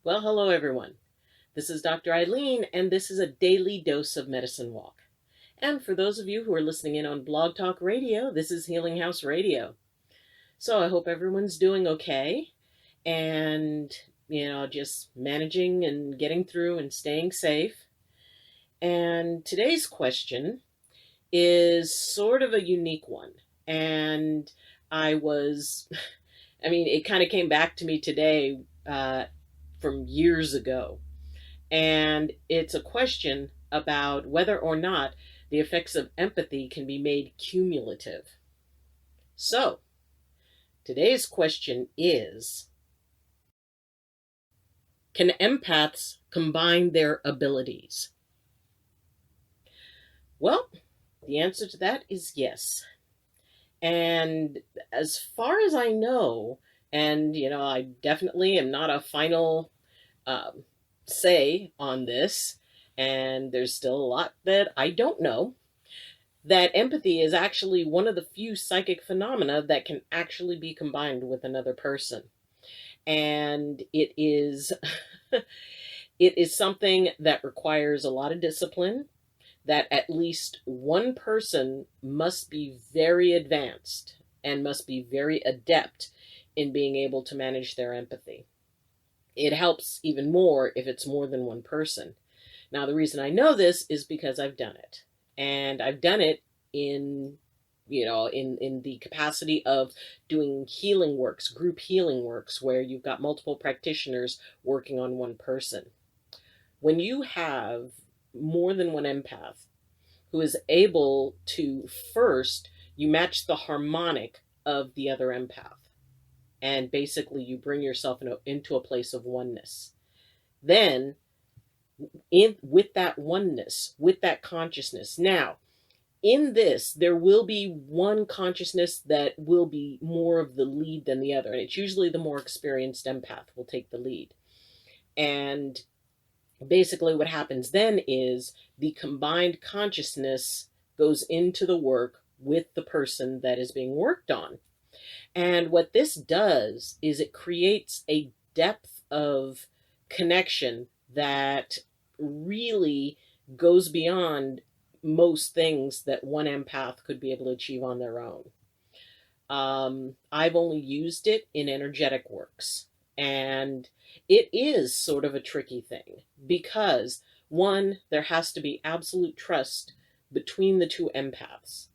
Well, hello everyone. This is Dr. Ayleen, and this is a daily dose of medicine walk. And for those of you who are listening in on Blog Talk Radio, this is Healing House Radio. So I hope everyone's doing okay and, just managing and getting through and staying safe. And today's question is sort of a unique one. And it kind of came back to me today from years ago. And it's a question about whether or not the effects of empathy can be made cumulative. So, today's question is, can empaths combine their abilities? Well, the answer to that is yes. And as far as I know, and I definitely am not a final say on this, and there's still a lot that I don't know, that empathy is actually one of the few psychic phenomena that can actually be combined with another person. And it is it is something that requires a lot of discipline, that at least one person must be very advanced and must be very adept in being able to manage their empathy. It helps even more if it's more than one person. Now, the reason I know this is because I've done it. And I've done it in the capacity of doing healing works, group healing works, where you've got multiple practitioners working on one person. When you have more than one empath who is able to, first, you match the harmonic of the other empath. And basically you bring yourself into a place of oneness. Then, with that oneness, with that consciousness. Now, in this, there will be one consciousness that will be more of the lead than the other. And it's usually the more experienced empath will take the lead. And basically what happens then is the combined consciousness goes into the work with the person that is being worked on. And what this does is it creates a depth of connection that really goes beyond most things that one empath could be able to achieve on their own. I've only used it in energetic works, and it is sort of a tricky thing because, one, there has to be absolute trust between the two empaths.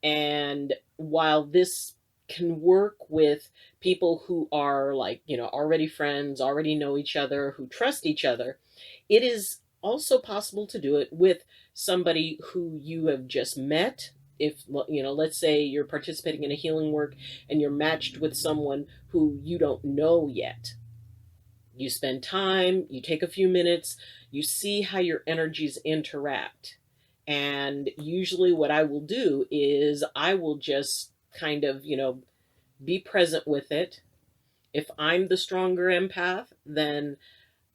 And while this can work with people who are already friends, already know each other, who trust each other, it is also possible to do it with somebody who you have just met. If, let's say you're participating in a healing work and you're matched with someone who you don't know yet. You spend time, you take a few minutes, you see how your energies interact. And usually what I will do is I will just kind of, be present with it. If I'm the stronger empath, then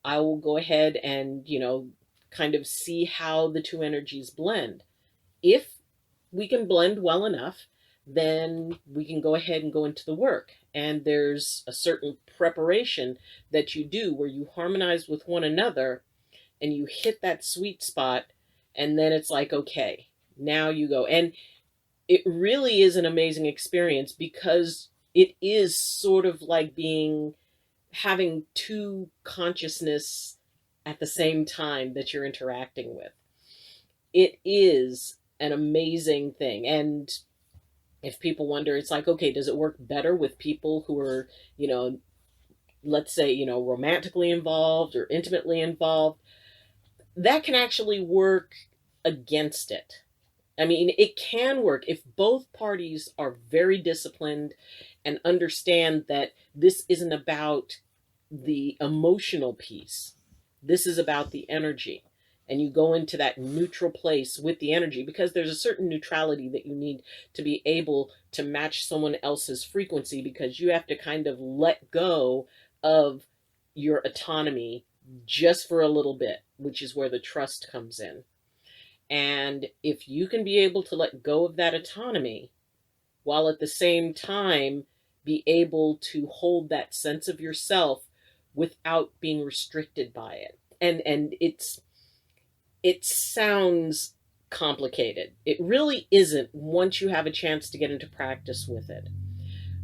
I will go ahead and, kind of see how the two energies blend. If we can blend well enough, then we can go ahead and go into the work. And there's a certain preparation that you do where you harmonize with one another and you hit that sweet spot. And then it's like, okay, now you go. And it really is an amazing experience because it is sort of like having two consciousness at the same time that you're interacting with. It is an amazing thing. And if people wonder, it's like, okay, does it work better with people who are, let's say, romantically involved or intimately involved? That can actually work against it. I mean, it can work if both parties are very disciplined and understand that this isn't about the emotional piece. This is about the energy. And you go into that neutral place with the energy because there's a certain neutrality that you need to be able to match someone else's frequency, because you have to kind of let go of your autonomy just for a little bit, which is where the trust comes in. And if you can be able to let go of that autonomy while at the same time be able to hold that sense of yourself without being restricted by it. And it sounds complicated. It really isn't once you have a chance to get into practice with it.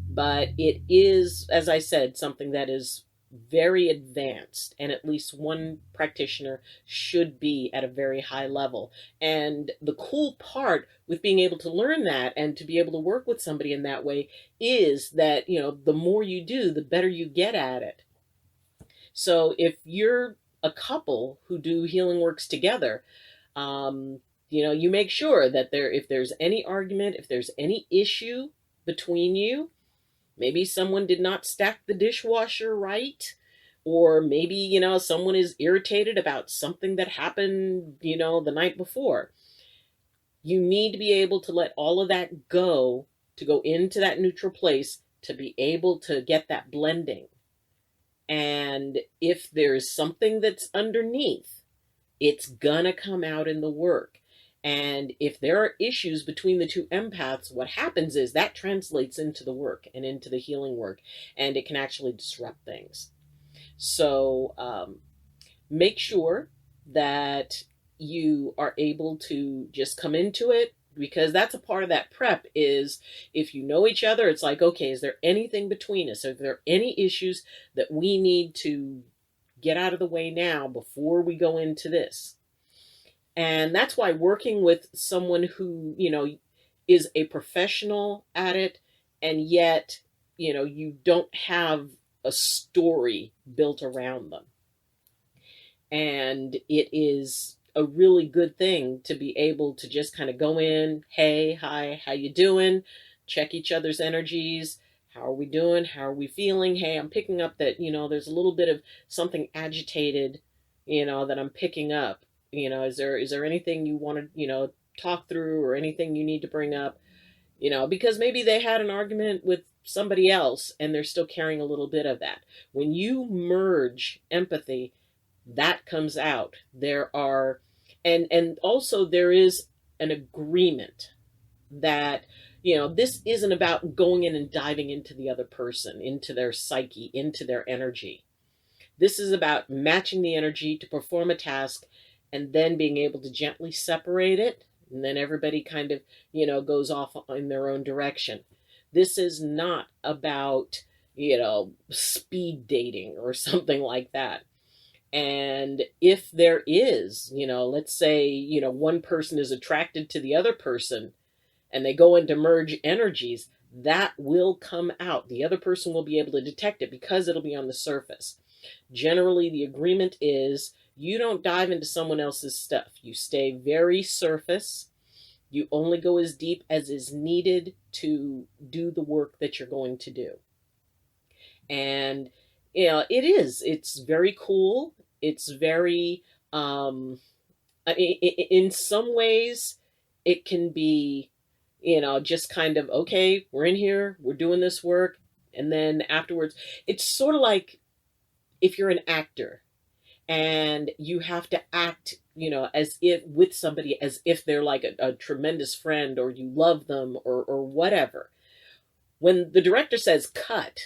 But it is, as I said, something that is very advanced, and at least one practitioner should be at a very high level. And the cool part with being able to learn that and to be able to work with somebody in that way is that, the more you do, the better you get at it. So if you're a couple who do healing works together, you make sure that if there's any argument, if there's any issue between you, maybe someone did not stack the dishwasher right, or maybe, someone is irritated about something that happened, the night before. You need to be able to let all of that go, to go into that neutral place, to be able to get that blending. And if there's something that's underneath, it's gonna come out in the work. And if there are issues between the two empaths, what happens is that translates into the work and into the healing work, and it can actually disrupt things. So make sure that you are able to just come into it, because that's a part of that prep. Is if you know each other, it's like, okay, is there anything between us? Are there any issues that we need to get out of the way now before we go into this? And that's why working with someone who, is a professional at it, and yet, you don't have a story built around them. And it is a really good thing to be able to just kind of go in, hey, hi, how you doing? Check each other's energies. How are we doing? How are we feeling? Hey, I'm picking up that, there's a little bit of something agitated, that I'm picking up. Is there anything you want to, talk through, or anything you need to bring up? Because maybe they had an argument with somebody else and they're still carrying a little bit of that. When you merge empathy, that comes out. There are, and also there is an agreement that, this isn't about going in and diving into the other person, into their psyche, into their energy. This is about matching the energy to perform a task, and then being able to gently separate it, and then everybody kind of, goes off in their own direction. This is not about, speed dating or something like that. And if there is, let's say, one person is attracted to the other person and they go into merge energies, that will come out. The other person will be able to detect it because it'll be on the surface. Generally, the agreement is you don't dive into someone else's stuff. You stay very surface. You only go as deep as is needed to do the work that you're going to do. And, it's very cool. It's very, in some ways, it can be, just kind of, okay, we're in here, we're doing this work. And then afterwards, it's sort of like if you're an actor and you have to act, as if with somebody, as if they're like a tremendous friend, or you love them, or whatever. When the director says cut,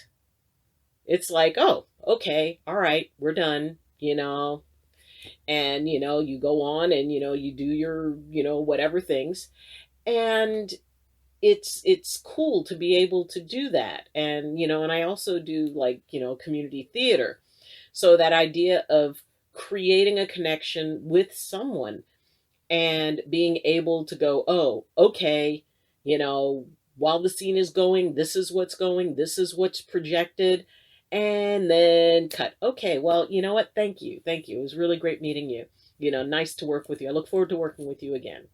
it's like, oh, okay, all right, we're done, and, you go on and, you do your, whatever things. And it's cool to be able to do that. And, and I also do, like, community theater. So that idea of creating a connection with someone and being able to go, oh, okay, while the scene is going, this is what's going, this is what's projected, and then cut. Okay, well, you know what? Thank you. Thank you. It was really great meeting you. Nice to work with you. I look forward to working with you again.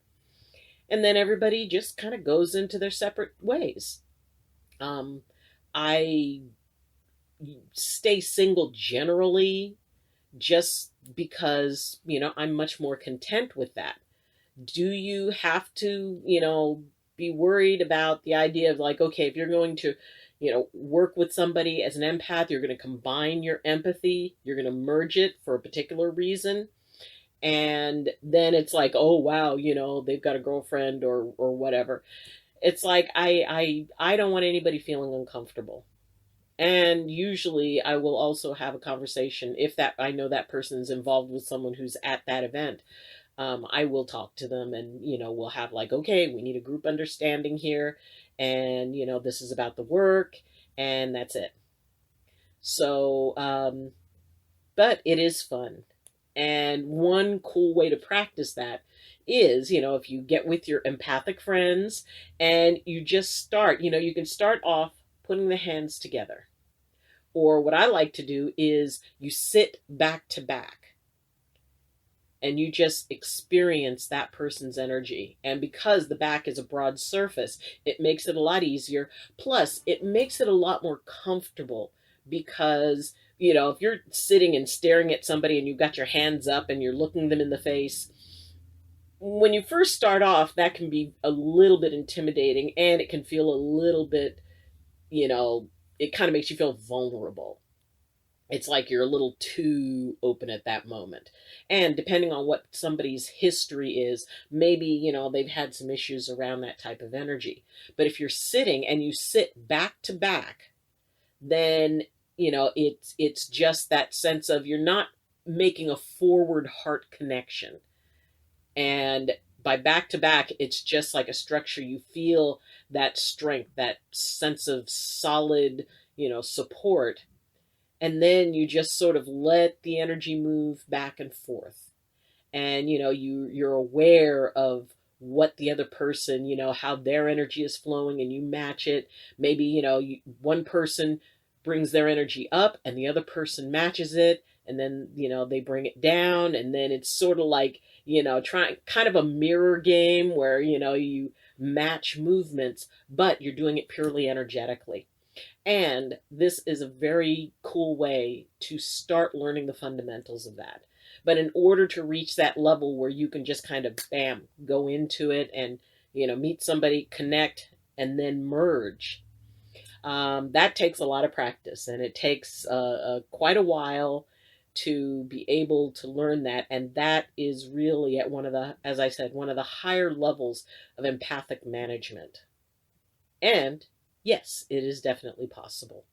And then everybody just kind of goes into their separate ways. I stay single generally just because, I'm much more content with that. Do you have to, be worried about the idea of, like, okay, if you're going to, work with somebody as an empath, you're going to combine your empathy, you're going to merge it for a particular reason. And then it's like, oh, wow, they've got a girlfriend or whatever. It's like, I don't want anybody feeling uncomfortable. And usually I will also have a conversation if that I know that person is involved with someone who's at that event. I will talk to them, and we'll have like, okay, we need a group understanding here, and this is about the work, and that's it. So but it is fun. And one cool way to practice that is, if you get with your empathic friends and you just start, you can start off putting the hands together. Or what I like to do is you sit back to back and you just experience that person's energy. And because the back is a broad surface, it makes it a lot easier. Plus, it makes it a lot more comfortable because, if you're sitting and staring at somebody and you've got your hands up and you're looking them in the face, when you first start off, that can be a little bit intimidating, and it can feel a little bit, it kind of makes you feel vulnerable. It's like you're a little too open at that moment. And depending on what somebody's history is, maybe, they've had some issues around that type of energy. But if you're sitting and you sit back to back, then, it's just that sense of you're not making a forward heart connection. And by back to back, it's just like a structure. You feel that strength, that sense of solid, support. And then you just sort of let the energy move back and forth. And, you're aware of what the other person, how their energy is flowing, and you match it. Maybe, one person brings their energy up and the other person matches it. And then, they bring it down. And then it's sort of like, trying kind of a mirror game where, you match movements, but you're doing it purely energetically. And this is a very cool way to start learning the fundamentals of that. But in order to reach that level where you can just kind of, bam, go into it and, meet somebody, connect, and then merge, that takes a lot of practice. And it takes quite a while to be able to learn that. And that is really at one of the, as I said, one of the higher levels of empathic management. And yes, it is definitely possible.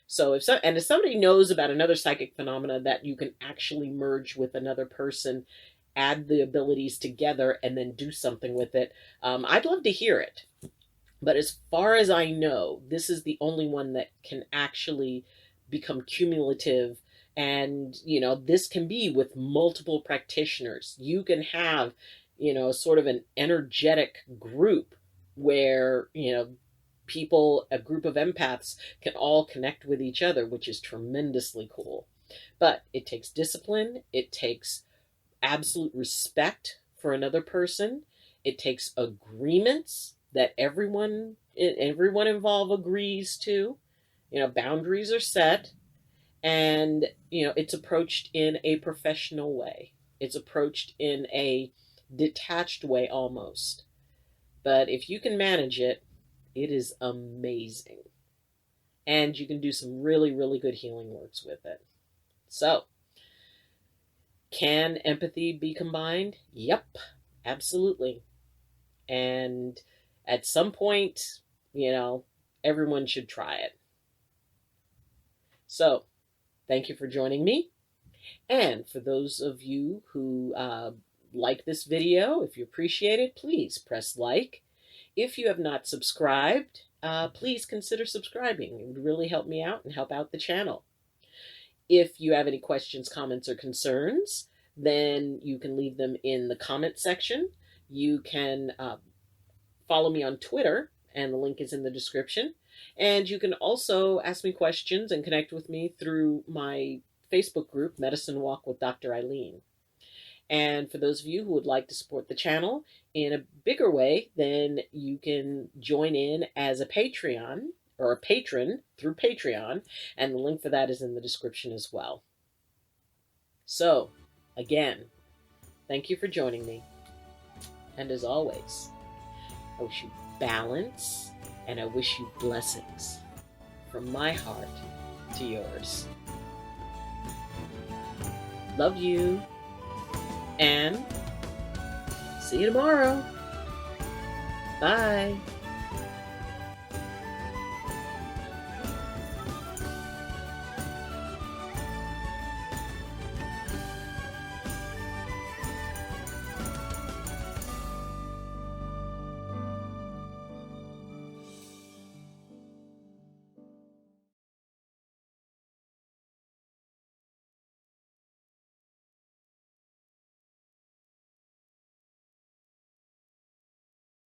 So if somebody knows about another psychic phenomena that you can actually merge with another person, add the abilities together, and then do something with it, I'd love to hear it. But as far as I know, this is the only one that can actually become cumulative. And, this can be with multiple practitioners. You can have, sort of an energetic group where, people, a group of empaths can all connect with each other, which is tremendously cool. But it takes discipline. It takes absolute respect for another person. It takes agreements that everyone involved agrees to. Boundaries are set, and, it's approached in a professional way. It's approached in a detached way almost. But if you can manage it, it is amazing. And you can do some really, really good healing works with it. So, can empathy be combined? Yep, absolutely. And at some point, everyone should try it. So, thank you for joining me. And for those of you who like this video, if you appreciate it, please press like. If you have not subscribed, please consider subscribing. It would really help me out and help out the channel. If you have any questions, comments, or concerns, then you can leave them in the comment section. You can follow me on Twitter, and the link is in the description. And you can also ask me questions and connect with me through my Facebook group, Medicine Walk with Dr. Ayleen. And for those of you who would like to support the channel in a bigger way, then you can join in as a Patreon or a patron through Patreon, and the link for that is in the description as well. So, again, thank you for joining me. And as always, I wish you balance, and I wish you blessings from my heart to yours. Love you. And see you tomorrow. Bye.